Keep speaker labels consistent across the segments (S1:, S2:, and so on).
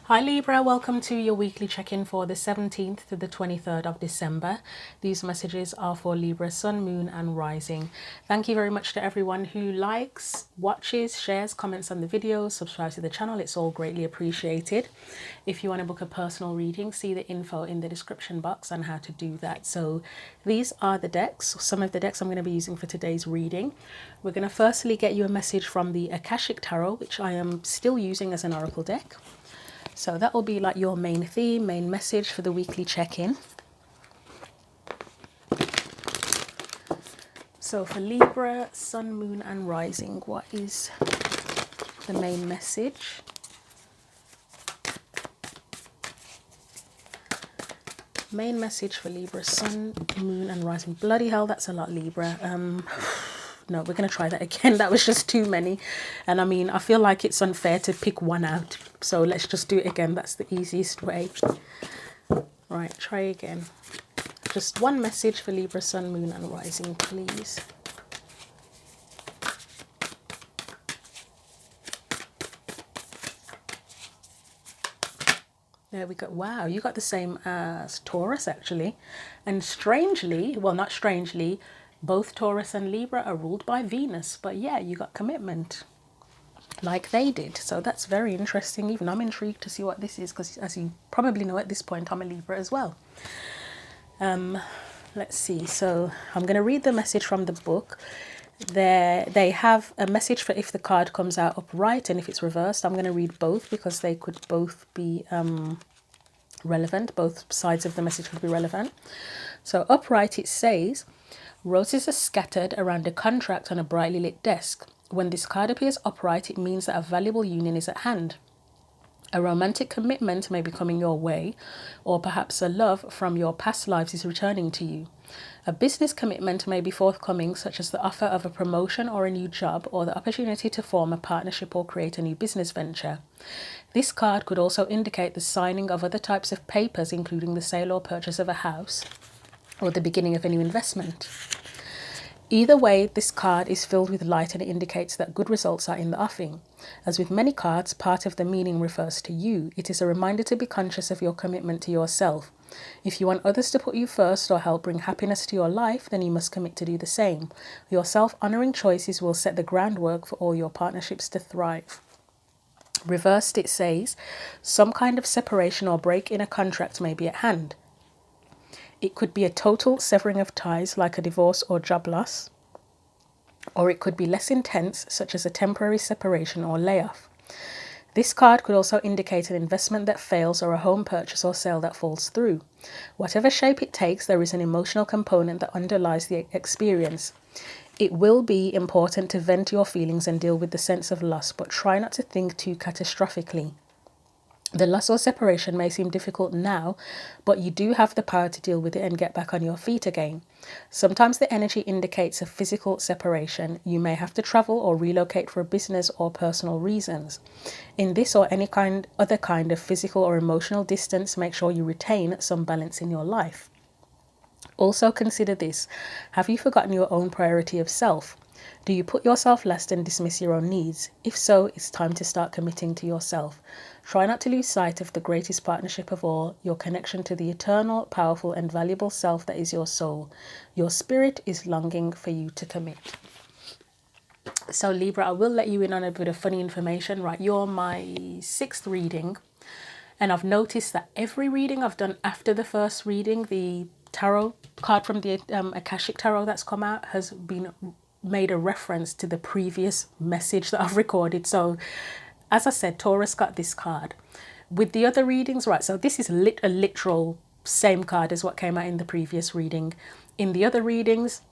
S1: Hi Libra, welcome to your weekly check-in for the 17th to the 23rd of December. These messages are for Libra, Sun, Moon and Rising. Thank you very much to everyone who likes, watches, shares, comments on the videos, subscribes to the channel. It's all greatly appreciated. If you want to book a personal reading, see the info in the description box on how to do that. So these are the decks, some of the decks I'm going to be using for today's reading. We're going to firstly get you a message from the Akashic Tarot, which I am still using as an oracle deck. So that will be like your main theme, main message for the weekly check-in. So for Libra, Sun, Moon and Rising, what is the main message? Main message for Libra, Sun, Moon and Rising. Bloody hell, that's a lot, Libra. No, we're going to try that again. That was just too many. And I mean, I feel like it's unfair to pick one out. So let's just do it again. That's the easiest way. Right, try again. Just one message for Libra, Sun, Moon and Rising, please. There we go. Wow, you got the same as Taurus actually. And strangely, well, not strangely, both Taurus and Libra are ruled by Venus. But yeah, you got commitment like they did. So that's very interesting. Even I'm intrigued to see what this is, because as you probably know at this point, I'm a Libra as well. Let's see. So I'm going to read the message from the book. They have a message for if the card comes out upright and if it's reversed. I'm going to read both because they could both be relevant. Both sides of the message could be relevant. So upright, it says, roses are scattered around a contract on a brightly lit desk. When this card appears upright, it means that a valuable union is at hand. A romantic commitment may be coming your way, or perhaps a love from your past lives is returning to you. A business commitment may be forthcoming, such as the offer of a promotion or a new job, or the opportunity to form a partnership or create a new business venture. This card could also indicate the signing of other types of papers, including the sale or purchase of a house, or the beginning of a new investment. Either way, this card is filled with light and it indicates that good results are in the offing. As with many cards, part of the meaning refers to you. It is a reminder to be conscious of your commitment to yourself. If you want others to put you first or help bring happiness to your life, then you must commit to do the same. Your self-honoring choices will set the groundwork for all your partnerships to thrive. Reversed, it says, some kind of separation or break in a contract may be at hand. It could be a total severing of ties, like a divorce or job loss, or it could be less intense, such as a temporary separation or layoff. This card could also indicate an investment that fails or a home purchase or sale that falls through. Whatever shape it takes, there is an emotional component that underlies the experience. It will be important to vent your feelings and deal with the sense of loss, but try not to think too catastrophically. The loss or separation may seem difficult now, but you do have the power to deal with it and get back on your feet again. Sometimes the energy indicates a physical separation. You may have to travel or relocate for business or personal reasons. In this or any other kind of physical or emotional distance, make sure you retain some balance in your life. Also consider this. Have you forgotten your own priority of self? Do you put yourself last and dismiss your own needs? If so, it's time to start committing to yourself. Try not to lose sight of the greatest partnership of all, your connection to the eternal, powerful and valuable self that is your soul. Your spirit is longing for you to commit. So Libra, I will let you in on a bit of funny information, right? You're my 6th reading, and I've noticed that every reading I've done after the first reading, the tarot card from the Akashic Tarot that's come out has been made a reference to the previous message that I've recorded. So as I said, Taurus got this card. With the other readings, right, so this is a literal same card as what came out in the previous reading. In the other readings,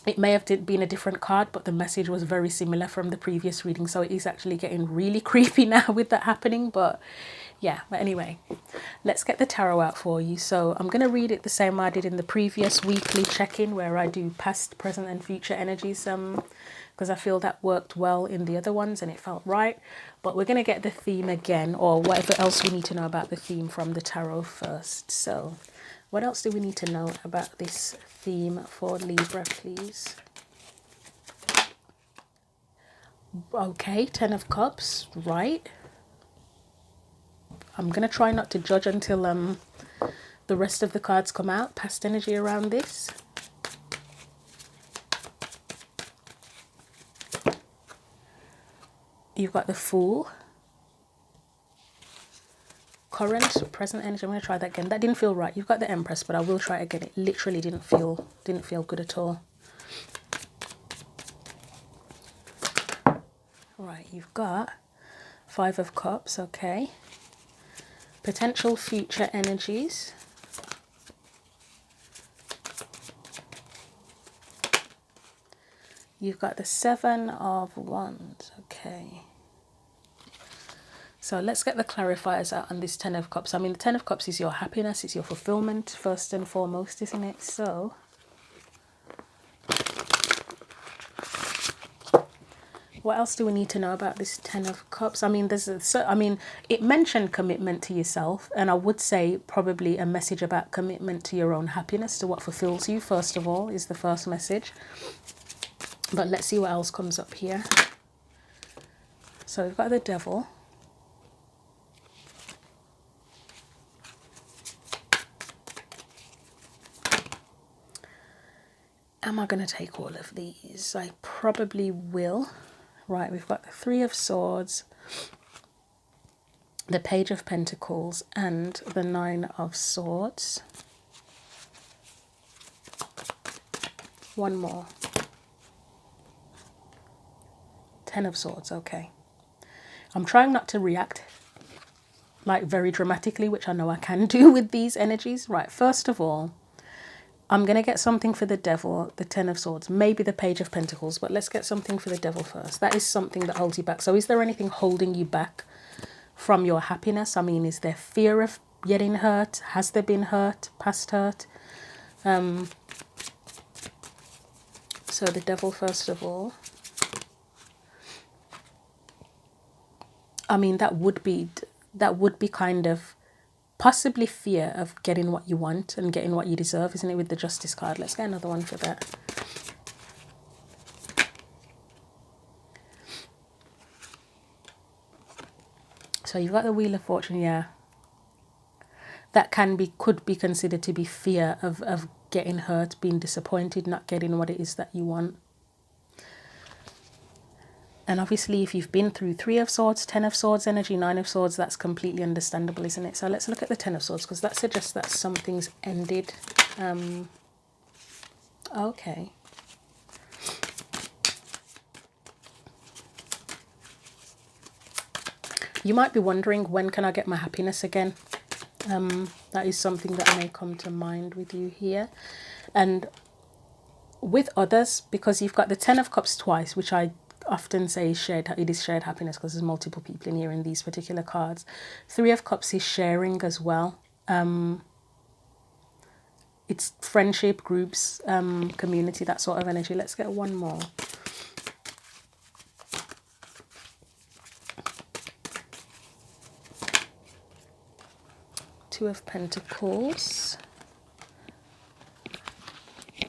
S1: it may have been a different card, but the message was very similar from the previous reading. So it is actually getting really creepy now with that happening. But yeah, but anyway, let's get the tarot out for you. So I'm going to read it the same way I did in the previous weekly check-in, where I do past, present and future energies, because I feel that worked well in the other ones and it felt right. But we're going to get the theme again, or whatever else we need to know about the theme from the tarot first. So what else do we need to know about this theme for Libra, please? Okay, 10 of Cups, right? I'm going to try not to judge until the rest of the cards come out. Past energy around this. You've got the Fool. Current, present energy. I'm going to try that again. That didn't feel right. You've got the Empress, but I will try it again. It literally didn't feel good at all. Right, you've got Five of Cups, okay. Potential future energies. You've got the Seven of Wands, okay. So let's get the clarifiers out on this Ten of Cups. I mean, the Ten of Cups is your happiness, it's your fulfillment, first and foremost, isn't it? So, what else do we need to know about this Ten of Cups? I mean, it mentioned commitment to yourself, and I would say probably a message about commitment to your own happiness, to what fulfills you, first of all, is the first message. But let's see what else comes up here. So we've got the Devil. Am I going to take all of these? I probably will. Right, we've got the Three of Swords, the Page of Pentacles, and the Nine of Swords. One more. Ten of Swords, okay. I'm trying not to react like very dramatically, which I know I can do with these energies. Right, first of all, I'm going to get something for the Devil, the Ten of Swords, maybe the Page of Pentacles, but let's get something for the Devil first. That is something that holds you back. So is there anything holding you back from your happiness? I mean, is there fear of getting hurt? Has there been hurt, past hurt? So the Devil, first of all. I mean, that would be kind of possibly fear of getting what you want and getting what you deserve, isn't it, with the Justice card? Let's get another one for that. So you've got the Wheel of Fortune, yeah. That could be considered to be fear of getting hurt, being disappointed, not getting what it is that you want. And obviously, if you've been through Three of Swords, Ten of Swords energy, Nine of Swords, that's completely understandable, isn't it? So let's look at the Ten of Swords, because that suggests that something's ended. Okay. You might be wondering, when can I get my happiness again? That is something that may come to mind with you here. And with others, because you've got the Ten of Cups twice, which I often say it is shared happiness, because there's multiple people in here in these particular cards. Three of Cups is sharing as well. It's friendship, groups, community, that sort of energy. Let's get one more. Two of Pentacles.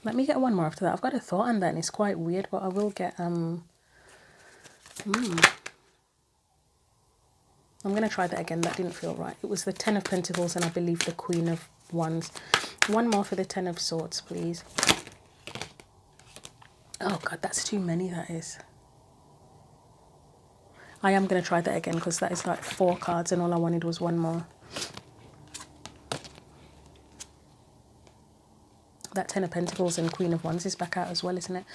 S1: Let me get one more after that. I've got a thought on that and it's quite weird, but I will get I'm going to try that again. That didn't feel right. It was the Ten of Pentacles and I believe the Queen of Wands. One more for the Ten of Swords, please. Oh God, that's too many, that is. I am going to try that again because that is like 4 cards and all I wanted was one more. That Ten of Pentacles and Queen of Wands is back out as well, isn't it?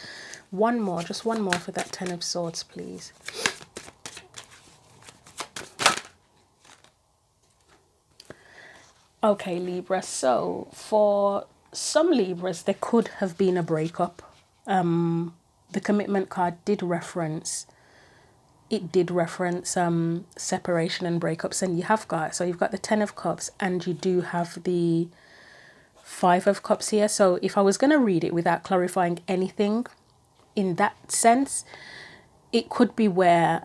S1: One more, just one more for that Ten of Swords, please. Okay, Libra, so for some Libras, there could have been a breakup. The commitment card did reference, separation and breakups, and you've got the Ten of Cups and you do have the Five of Cups here. So if I was going to read it without clarifying anything in that sense, it could be where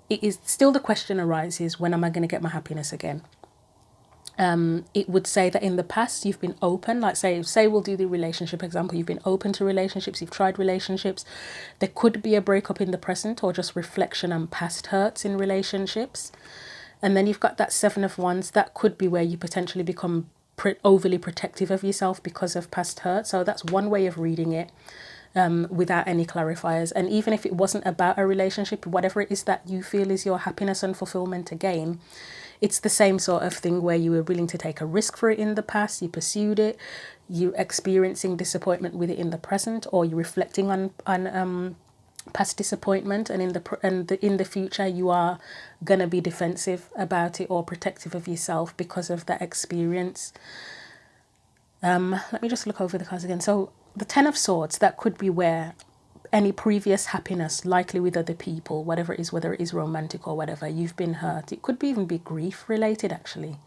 S1: it is still the question arises, when am I going to get my happiness again? It would say that in the past you've been open, like say we'll do the relationship example, you've been open to relationships, you've tried relationships. There could be a breakup in the present or just reflection on past hurts in relationships. And then you've got that Seven of Wands. That could be where you potentially become overly protective of yourself because of past hurt. So that's one way of reading it, without any clarifiers. And even if it wasn't about a relationship, whatever it is that you feel is your happiness and fulfillment again, it's the same sort of thing where you were willing to take a risk for it in the past, you pursued it, you experiencing disappointment with it in the present, or you're reflecting on past disappointment, and in the future you are gonna be defensive about it or protective of yourself because of that experience. Let me just look over the cards again. So the Ten of Swords, that could be where any previous happiness, likely with other people, whatever it is, whether it is romantic or whatever, you've been hurt. It could even be grief related, actually,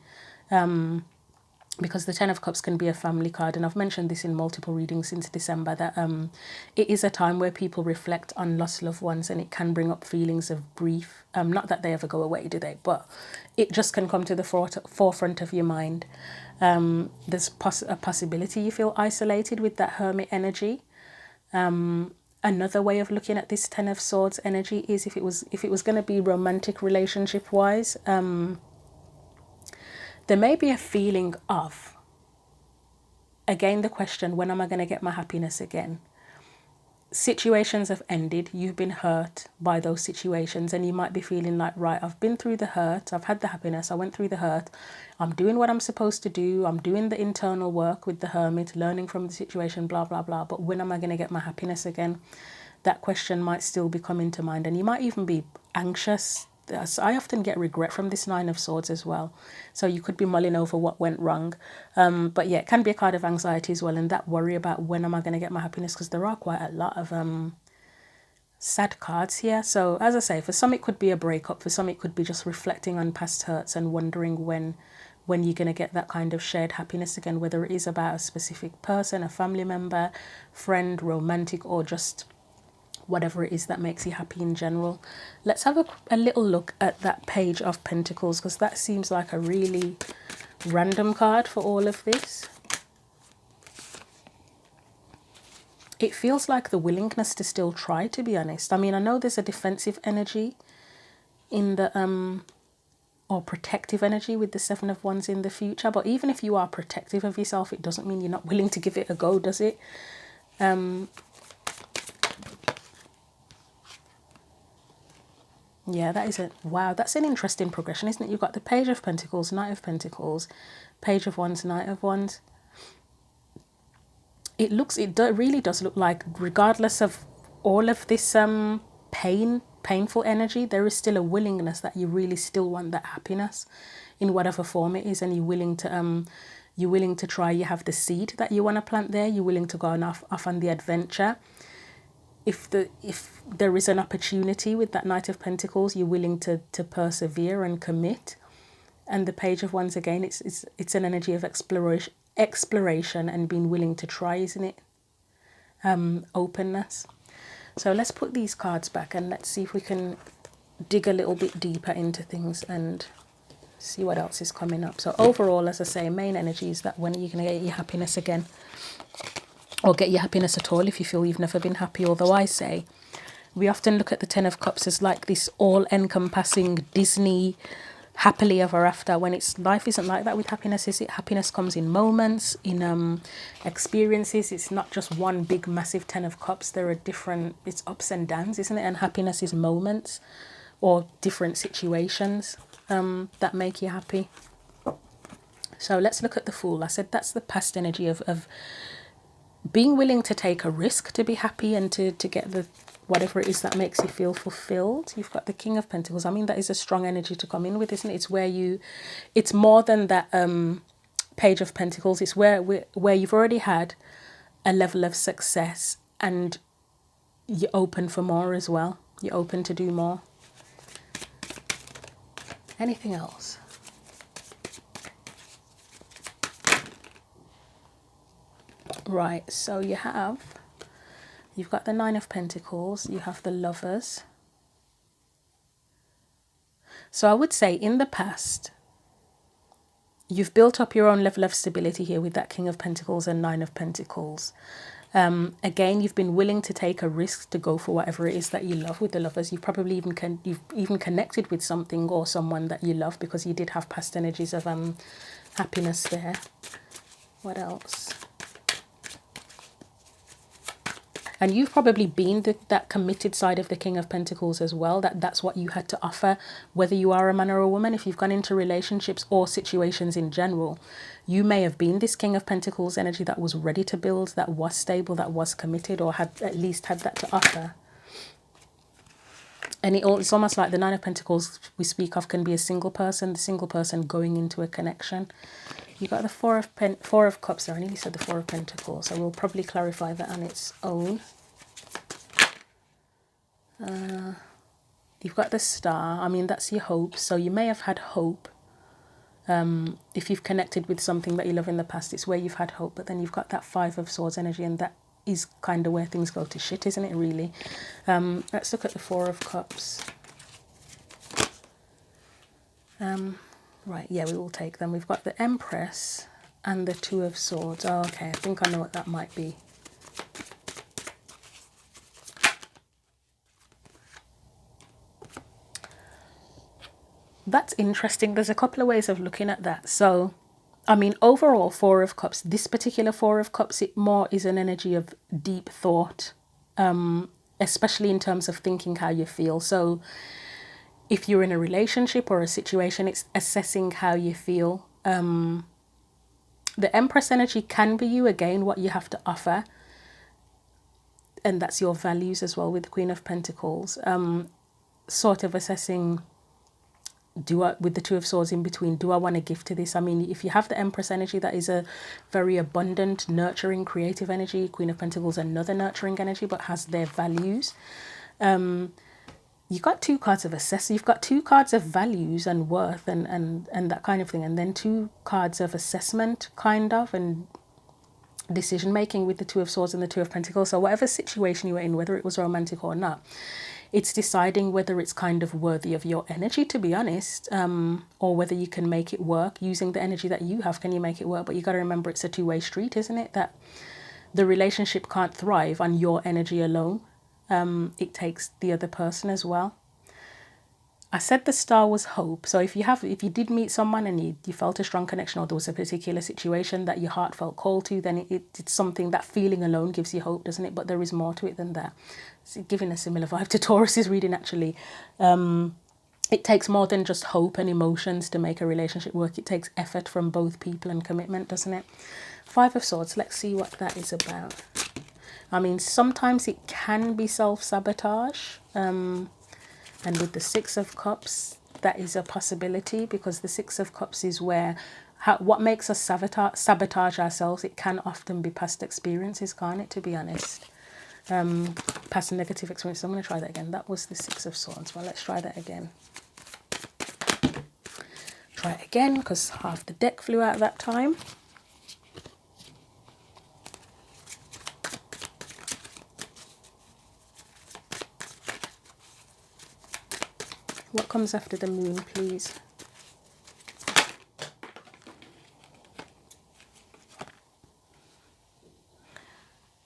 S1: because the Ten of Cups can be a family card, and I've mentioned this in multiple readings since December, that it is a time where people reflect on lost loved ones, and it can bring up feelings of grief. Not that they ever go away, do they? But it just can come to the forefront of your mind. There's a possibility you feel isolated with that Hermit energy. Another way of looking at this Ten of Swords energy is if it was going to be romantic relationship wise, there may be a feeling of, again, the question, when am I going to get my happiness again? Situations have ended, you've been hurt by those situations, and you might be feeling like, right, I've been through the hurt, I've had the happiness, I went through the hurt, I'm doing what I'm supposed to do, I'm doing the internal work with the Hermit, learning from the situation, blah, blah, blah, but when am I going to get my happiness again? That question might still be coming to mind, and you might even be anxious. I often get regret from this Nine of Swords as well, so you could be mulling over what went wrong. But yeah, it can be a card of anxiety as well, and that worry about when am I going to get my happiness, because there are quite a lot of sad cards here. So as I say, for some it could be a breakup, for some it could be just reflecting on past hurts and wondering when you're going to get that kind of shared happiness again, whether it is about a specific person, a family member, friend, romantic, or just whatever it is that makes you happy in general. Let's have a little look at that Page of Pentacles, because that seems like a really random card for all of this. It feels like the willingness to still try, to be honest. I mean, I know there's a defensive energy in the or protective energy with the Seven of Wands in the future, but even if you are protective of yourself, it doesn't mean you're not willing to give it a go, does it? Yeah, that is it. Wow, that's an interesting progression, isn't it? You've got the Page of Pentacles, Knight of Pentacles, Page of Wands, Knight of Wands. It really does look like, regardless of all of this painful energy, there is still a willingness that you really still want that happiness in whatever form it is, and you're willing to try. You have the seed that you want to plant there. You're willing to go off on the adventure. If there is an opportunity with that Knight of Pentacles, you're willing to persevere and commit. And the Page of Wands, again, it's an energy of exploration and being willing to try, isn't it? Openness. So let's put these cards back and let's see if we can dig a little bit deeper into things and see what else is coming up. So overall, as I say, main energy is that when are you going to get your happiness again? Or get your happiness at all if you feel you've never been happy. Although I say, we often look at the Ten of Cups as like this all-encompassing Disney happily ever after, when life isn't like that with happiness, is it? Happiness comes in moments, in experiences. It's not just one big massive Ten of Cups. There are it's ups and downs, isn't it? And happiness is moments or different situations that make you happy. So let's look at the Fool. I said that's the past energy of being willing to take a risk to be happy and to get the whatever it is that makes you feel fulfilled. You've got the King of Pentacles. I mean, that is a strong energy to come in with, isn't it? It's where it's more than that Page of Pentacles. It's where you've already had a level of success and you're open for more as well. You're open to do more. Anything else? Right, so you've got the Nine of Pentacles, you have the Lovers. So I would say in the past, you've built up your own level of stability here with that King of Pentacles and Nine of Pentacles. Again, you've been willing to take a risk to go for whatever it is that you love with the Lovers. You've probably you've even connected with something or someone that you love, because you did have past energies of happiness there. What else? And you've probably been that committed side of the King of Pentacles as well. That's what you had to offer, whether you are a man or a woman. If you've gone into relationships or situations in general, you may have been this King of Pentacles energy that was ready to build, that was stable, that was committed, or had at least had that to offer. And it's almost like the Nine of Pentacles we speak of can be a single person, the single person going into a connection. You got the Four of Cups there. I nearly said the Four of Pentacles, so we'll probably clarify that on its own. You've got the Star. I mean, that's your hope. So you may have had hope. If you've connected with something that you love in the past, it's where you've had hope. But then you've got that Five of Swords energy, and that is kind of where things go to shit, isn't it, really? Let's look at the Four of Cups. Right, yeah, we will take them. We've got the Empress and the Two of Swords. Oh, okay, I think I know what that might be. That's interesting. There's a couple of ways of looking at that. So, I mean, overall, Four of Cups, this particular Four of Cups, it more is an energy of deep thought, especially in terms of thinking how you feel. So if you're in a relationship or a situation, it's assessing how you feel. The Empress energy can be you, again, what you have to offer. And that's your values as well with the Queen of Pentacles. Sort of assessing, with the Two of Swords in between, do I want to give to this? I mean, if you have the Empress energy, that is a very abundant, nurturing, creative energy. Queen of Pentacles, another nurturing energy, but has their values. You've got two cards of assess. You've got two cards of values and worth and that kind of thing. And then two cards of assessment, kind of, and decision making with the Two of Swords and the Two of Pentacles. So whatever situation you were in, whether it was romantic or not, it's deciding whether it's kind of worthy of your energy, to be honest, or whether you can make it work using the energy that you have. Can you make it work? But you got to remember, it's a two-way street, isn't it? That the relationship can't thrive on your energy alone. It takes the other person as well. I said the Star was hope. So if you did meet someone and you felt a strong connection, or there was a particular situation that your heart felt called to, then it's something, that feeling alone gives you hope, doesn't it? But there is more to it than that. It's giving a similar vibe to Taurus's reading, actually. It takes more than just hope and emotions to make a relationship work. It takes effort from both people and commitment, doesn't it? Five of Swords, let's see what that is about. I mean, sometimes it can be self-sabotage. And with the Six of Cups, that is a possibility, because the Six of Cups is where, what makes us sabotage ourselves, it can often be past experiences, can't it, to be honest? Past negative experiences. I'm going to try that again. That was the Six of Swords. Well, let's try that again. Try it again, because half the deck flew out that time. What comes after the Moon, please?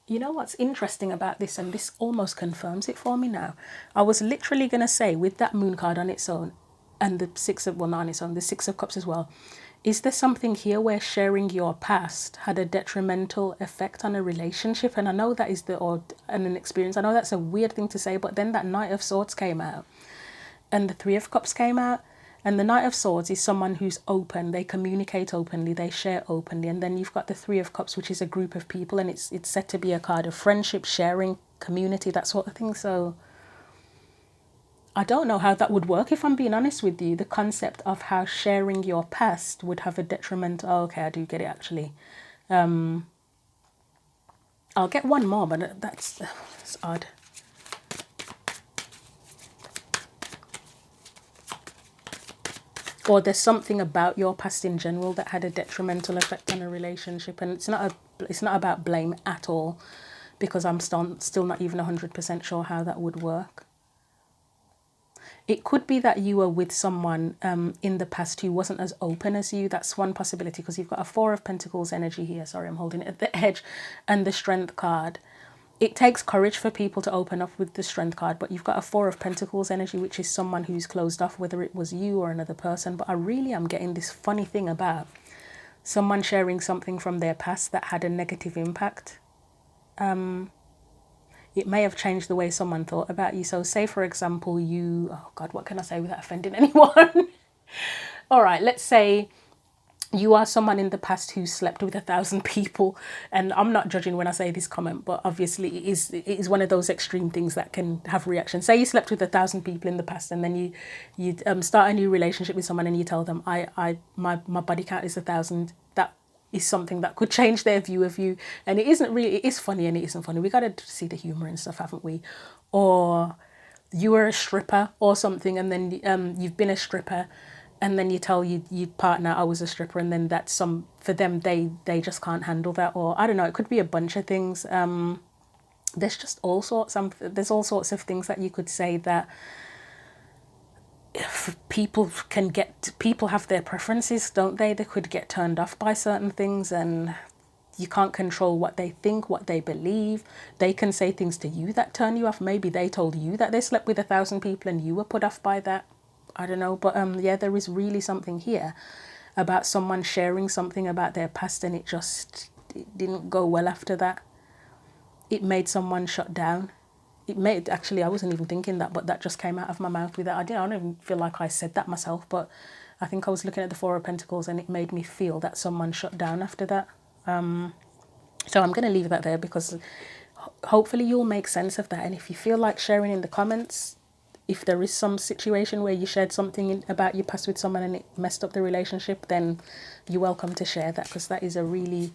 S1: You know what's interesting about this, and this almost confirms it for me now. I was literally going to say, with that Moon card on its own, and the not on its own, the Six of Cups as well, is there something here where sharing your past had a detrimental effect on a relationship? And I know that is an experience. I know that's a weird thing to say, but then that Knight of Swords came out. And the Three of Cups came out, and the Knight of Swords is someone who's open. They communicate openly, they share openly. And then you've got the Three of Cups, which is a group of people, and it's said to be a card of friendship, sharing, community, that sort of thing. So I don't know how that would work, if I'm being honest with you. The concept of how sharing your past would have a detriment. Oh, okay, I do get it, actually. I'll get one more, but that's odd. Or there's something about your past in general that had a detrimental effect on a relationship, and it's not about blame at all, because I'm still not even 100% sure how that would work. It could be that you were with someone in the past who wasn't as open as you. That's one possibility, because you've got a Four of Pentacles energy here. Sorry, I'm holding it at the edge. And the Strength card. It takes courage for people to open up with the Strength card, but you've got a Four of Pentacles energy, which is someone who's closed off, whether it was you or another person. But I really am getting this funny thing about someone sharing something from their past that had a negative impact. It may have changed the way someone thought about you. So say, for example, you, oh God, what can I say without offending anyone? All right, let's say you are someone in the past who slept with 1,000 people. And I'm not judging when I say this comment, but obviously it is one of those extreme things that can have reactions. Say you slept with 1,000 people in the past, and then you start a new relationship with someone and you tell them, my body count is 1,000. That is something that could change their view of you. And it isn't really, it is funny and it isn't funny. We got to see the humor and stuff, haven't we? Or you were a stripper or something, and then you've been a stripper, and then you tell your partner, I was a stripper, and then that's for them, they just can't handle that. Or I don't know, it could be a bunch of things. There's just all sorts of things that you could say that people have their preferences, don't they? They could get turned off by certain things, and you can't control what they think, what they believe. They can say things to you that turn you off. Maybe they told you that they slept with 1,000 people and you were put off by that. I don't know, but yeah, there is really something here about someone sharing something about their past, and it didn't go well after that. It made someone shut down. Actually, I wasn't even thinking that, but that just came out of my mouth with that. I don't even feel like I said that myself, but I think I was looking at the Four of Pentacles, and it made me feel that someone shut down after that. So I'm going to leave that there, because hopefully you'll make sense of that. And if you feel like sharing in the comments, if there is some situation where you shared something about your past with someone and it messed up the relationship, then you're welcome to share that, because that is a really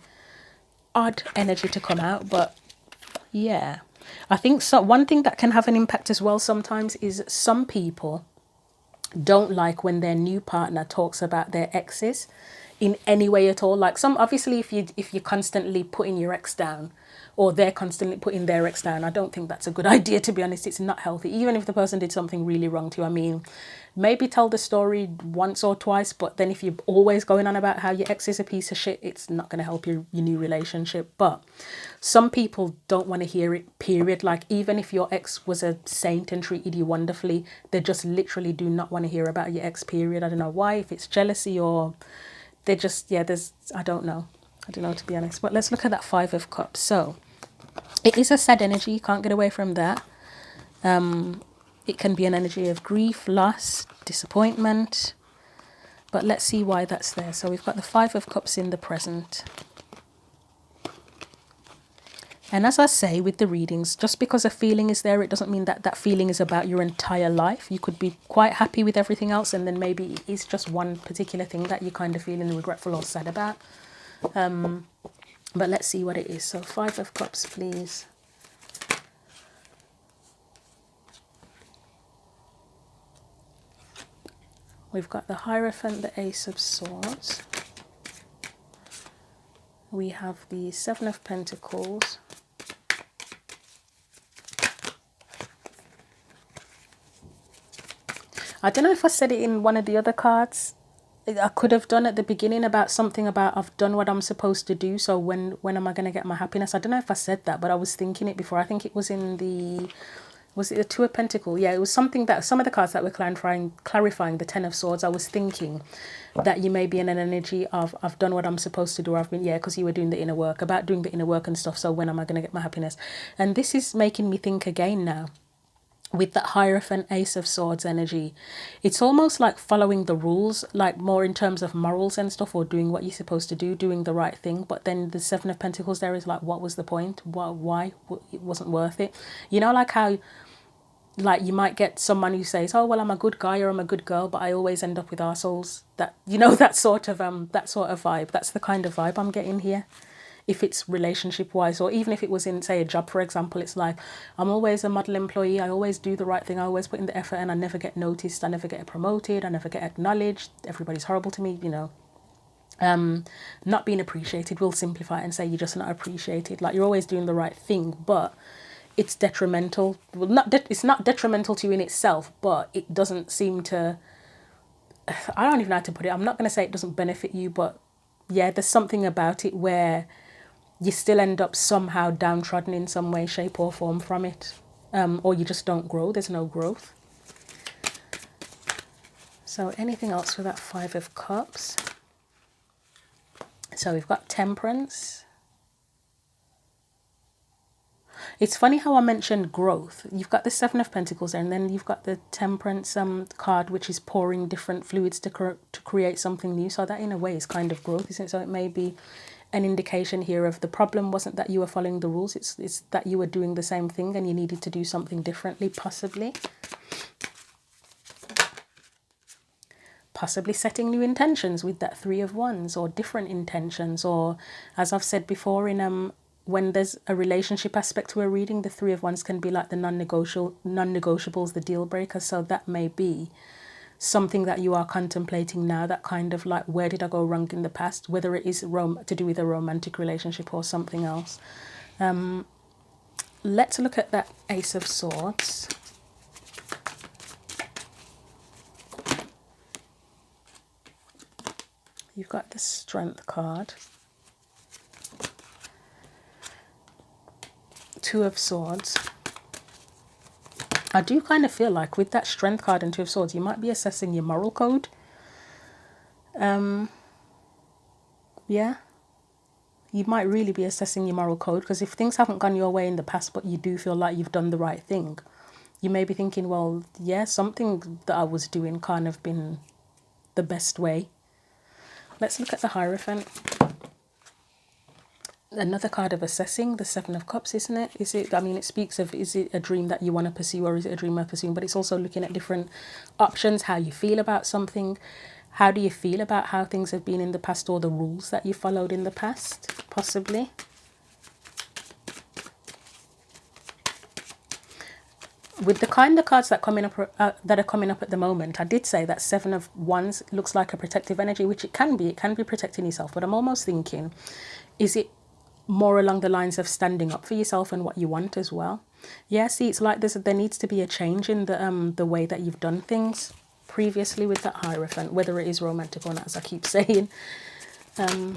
S1: odd energy to come out. But yeah, I think one thing that can have an impact as well sometimes is some people don't like when their new partner talks about their exes in any way at all. Like obviously if you're constantly putting your ex down, or they're constantly putting their ex down, I don't think that's a good idea, to be honest. It's not healthy, even if the person did something really wrong to you. I mean, maybe tell the story once or twice, but then if you're always going on about how your ex is a piece of shit, it's not going to help your new relationship. But some people don't want to hear it, period. Like, even if your ex was a saint and treated you wonderfully, they just literally do not want to hear about your ex, period. I don't know why, if it's jealousy or they just, yeah, I don't know, to be honest. But let's look at that Five of Cups. So it is a sad energy, you can't get away from that. It can be an energy of grief, loss, disappointment, but let's see why that's there. So we've got the Five of Cups in the present. And as I say with the readings, just because a feeling is there, it doesn't mean that that feeling is about your entire life. You could be quite happy with everything else, and then maybe it's just one particular thing that you're kind of feeling regretful or sad about. But let's see what it is. So Five of Cups, please. We've got the Hierophant, the Ace of Swords. We have the Seven of Pentacles. I don't know if I said it in one of the other cards. I could have done at the beginning about something about I've done what I'm supposed to do, so when am I going to get my happiness? I don't know if I said that, but I was thinking it before. I think it was in was it the Two of Pentacles? Yeah, it was something that some of the cards that were clarifying the Ten of Swords. I was thinking that you may be in an energy of I've done what I'm supposed to do. I've been, yeah, because you were doing the inner work, about doing the inner work and stuff. So when am I going to get my happiness? And this is making me think again now. With that Hierophant, Ace of Swords energy, it's almost like following the rules, like more in terms of morals and stuff, or doing what you're supposed to do, doing the right thing. But then the Seven of Pentacles there is like, what was the point? Why? It wasn't worth it. You know, like how, like, you might get someone who says, oh, well, I'm a good guy or I'm a good girl, but I always end up with arseholes. That, you know, that sort of vibe. That's the kind of vibe I'm getting here. If it's relationship wise, or even if it was in, say, a job, for example, it's like, I'm always a model employee, I always do the right thing, I always put in the effort, and I never get noticed, I never get promoted, I never get acknowledged, everybody's horrible to me, you know. Not being appreciated, we'll simplify it and say you're just not appreciated. Like, you're always doing the right thing, but it's detrimental. Well, it's not detrimental to you in itself, but it doesn't seem to, I don't even know how to put it. I'm not going to say it doesn't benefit you, but yeah, there's something about it where you still end up somehow downtrodden in some way, shape or form from it. Or you just don't grow. There's no growth. So anything else for that Five of Cups? So we've got Temperance. It's funny how I mentioned growth. You've got the Seven of Pentacles there, and then you've got the Temperance card, which is pouring different fluids to create something new. So that in a way is kind of growth, isn't it? So it may be an indication here of the problem wasn't that you were following the rules. It's that you were doing the same thing and you needed to do something differently, possibly. Possibly setting new intentions with that Three of Wands, or different intentions, or as I've said before, in when there's a relationship aspect to a reading, the Three of Wands can be like the non-negotiables, the deal breakers. So that may be something that you are contemplating now, that kind of like, where did I go wrong in the past, whether it is to do with a romantic relationship or something else. Let's look at that Ace of Swords. You've got the Strength card, Two of Swords. I do kind of feel like with that Strength card and Two of Swords, you might be assessing your moral code. Yeah, you might really be assessing your moral code, because if things haven't gone your way in the past, but you do feel like you've done the right thing, you may be thinking, well, yeah, something that I was doing can't have been the best way. Let's look at the Hierophant. Another card of assessing, the Seven of Cups, isn't it? Is it, I mean, it speaks of, is it a dream that you want to pursue, or is it a dream worth pursuing? But it's also looking at different options, how you feel about something. How do you feel about how things have been in the past, or the rules that you followed in the past, possibly? With the kind of cards that are coming up at the moment, I did say that Seven of Wands looks like a protective energy, which it can be. It can be protecting yourself, but I'm almost thinking, is it more along the lines of standing up for yourself and what you want as well? Yeah, see, it's like there needs to be a change in the way that you've done things previously with that Hierophant, whether it is romantic or not, as I keep saying. So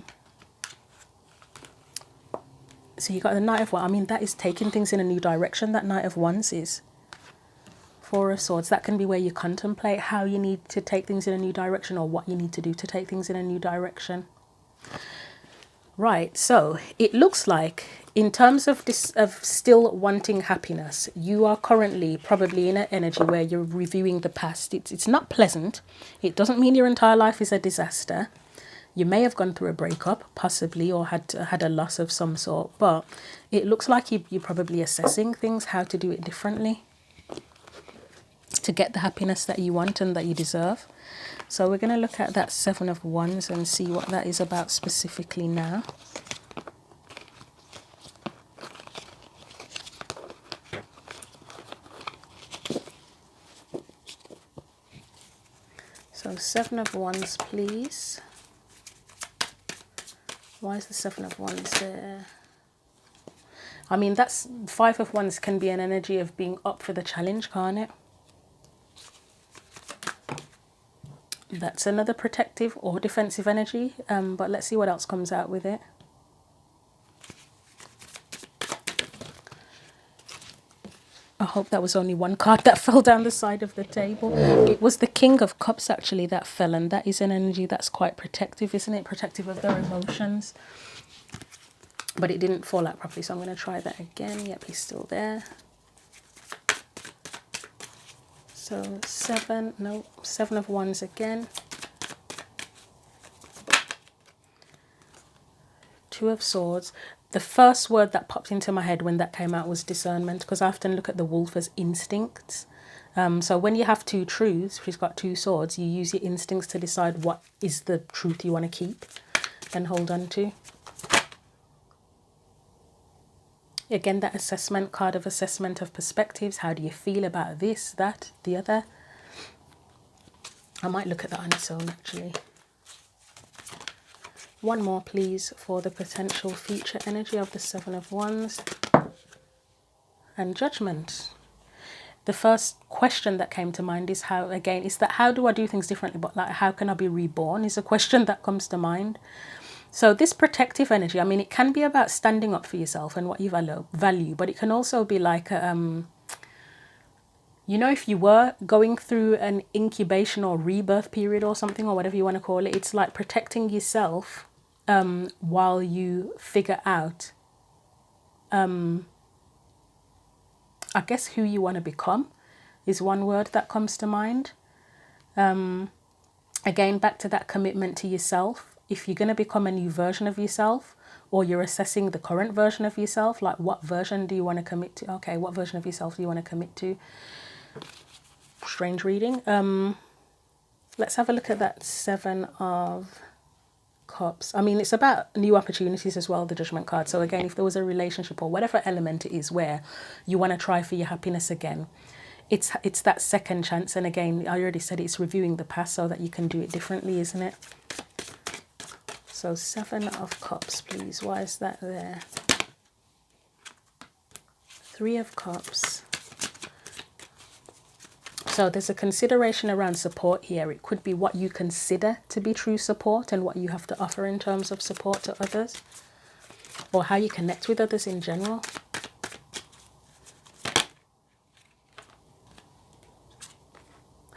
S1: you got the Knight of Wands. I mean, that is taking things in a new direction. That Knight of Wands is Four of Swords. That can be where you contemplate how you need to take things in a new direction, or what you need to do to take things in a new direction. Right, so it looks like in terms of this, of still wanting happiness, you are currently probably in an energy where you're reviewing the past. It's not pleasant. It doesn't mean your entire life is a disaster. You may have gone through a breakup, possibly, or had a loss of some sort, but it looks like you're probably assessing things, how to do it differently to get the happiness that you want and that you deserve. So we're going to look at that Seven of Wands and see what that is about specifically now. So Seven of Wands, please. Why is the Seven of Wands there? I mean, that's Five of Wands can be an energy of being up for the challenge, can't it? That's another protective or defensive energy, but let's see what else comes out with it. I hope that was only one card that fell down the side of the table. It was the King of Cups, actually, that fell, and that is an energy that's quite protective, isn't it? Protective of their emotions. But it didn't fall out properly, so I'm going to try that again. Yep, he's still there. So Seven of Wands again. Two of Swords. The first word that popped into my head when that came out was discernment, because I often look at the wolf as instincts. So when you have two truths, she's got two swords, you use your instincts to decide what is the truth you want to keep and hold on to. Again, that assessment card of assessment of perspectives. How do you feel about this, that, the other? I might look at that on its own, actually. One more, please, for the potential future energy of the Seven of Wands. and Judgment. The first question that came to mind is how, again, is that how do I do things differently? But like, how can I be reborn is a question that comes to mind. So this protective energy, I mean, it can be about standing up for yourself and what you value, but it can also be like, you know, if you were going through an incubation or rebirth period or something, or whatever you want to call it, it's like protecting yourself while you figure out, I guess, who you want to become is one word that comes to mind. Again, back to that commitment to yourself. If you're going to become a new version of yourself, or you're assessing the current version of yourself, like what version do you want to commit to? Okay, what version of yourself do you want to commit to? Strange reading. Let's have a look at that Seven of Cups. I mean, it's about new opportunities as well, the Judgment card. So again, if there was a relationship or whatever element it is where you want to try for your happiness again, it's that second chance. And again, I already said it's reviewing the past so that you can do it differently, isn't it? So Seven of Cups, please. Why is that there? Three of Cups. So there's a consideration around support here. It could be what you consider to be true support and what you have to offer in terms of support to others, or how you connect with others in general.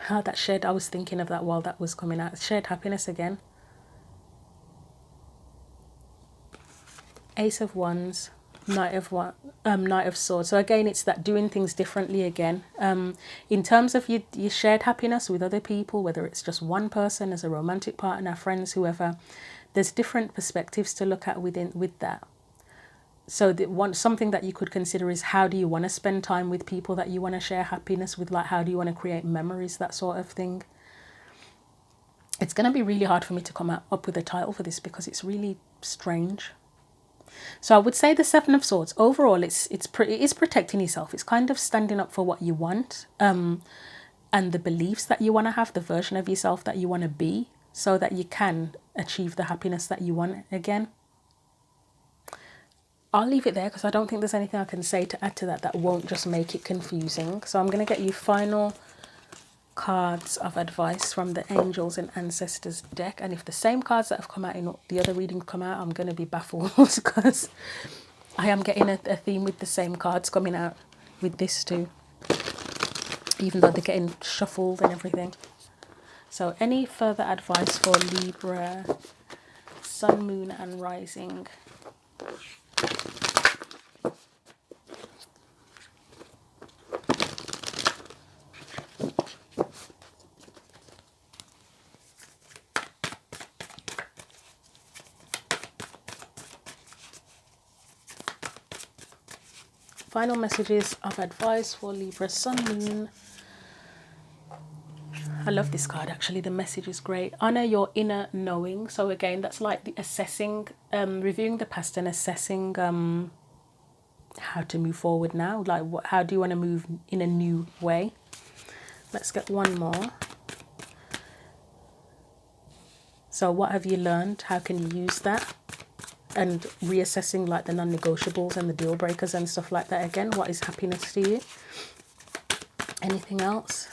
S1: That shared, I was thinking of that while that was coming out. Shared happiness again. Ace of Wands, Knight of Swords. So again, it's that doing things differently again. In terms of your shared happiness with other people, whether it's just one person as a romantic partner, friends, whoever, there's different perspectives to look at with that. So something that you could consider is, how do you want to spend time with people that you want to share happiness with? Like, how do you want to create memories, that sort of thing. It's going to be really hard for me to come up with a title for this because it's really strange. So I would say the Seven of Swords, overall, it is protecting yourself. It's kind of standing up for what you want, and the beliefs that you want to have, the version of yourself that you want to be, so that you can achieve the happiness that you want again. I'll leave it there because I don't think there's anything I can say to add to that won't just make it confusing. So I'm going to get you final cards of advice from the Angels and Ancestors deck. And if the same cards that have come out in the other reading come out, I'm going to be baffled because I am getting a theme with the same cards coming out with this too, even though they're getting shuffled and everything. So any further advice for Libra, Sun, Moon and Rising? Final messages of advice for Libra, Sun, Moon. I love this card actually. The message is great. Honor your inner knowing. So again, that's like the assessing, reviewing the past and assessing how to move forward now. Like how do you want to move in a new way? Let's get one more. So what have you learned? How can you use that? And reassessing like the non-negotiables and the deal breakers and stuff like that again. What is happiness to you? Anything else?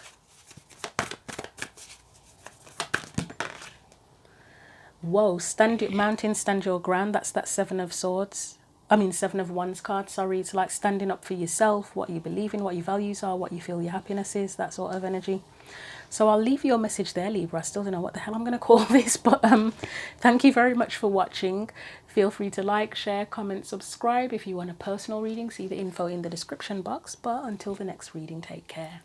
S1: Whoa, mountain, stand your ground. That's that Seven of Wands card, sorry. It's like standing up for yourself, what you believe in, what your values are, what you feel your happiness is, that sort of energy. So I'll leave your message there, Libra. I still don't know what the hell I'm going to call this, but thank you very much for watching. Feel free to like, share, comment, subscribe. If you want a personal reading, see the info in the description box. But until the next reading, take care.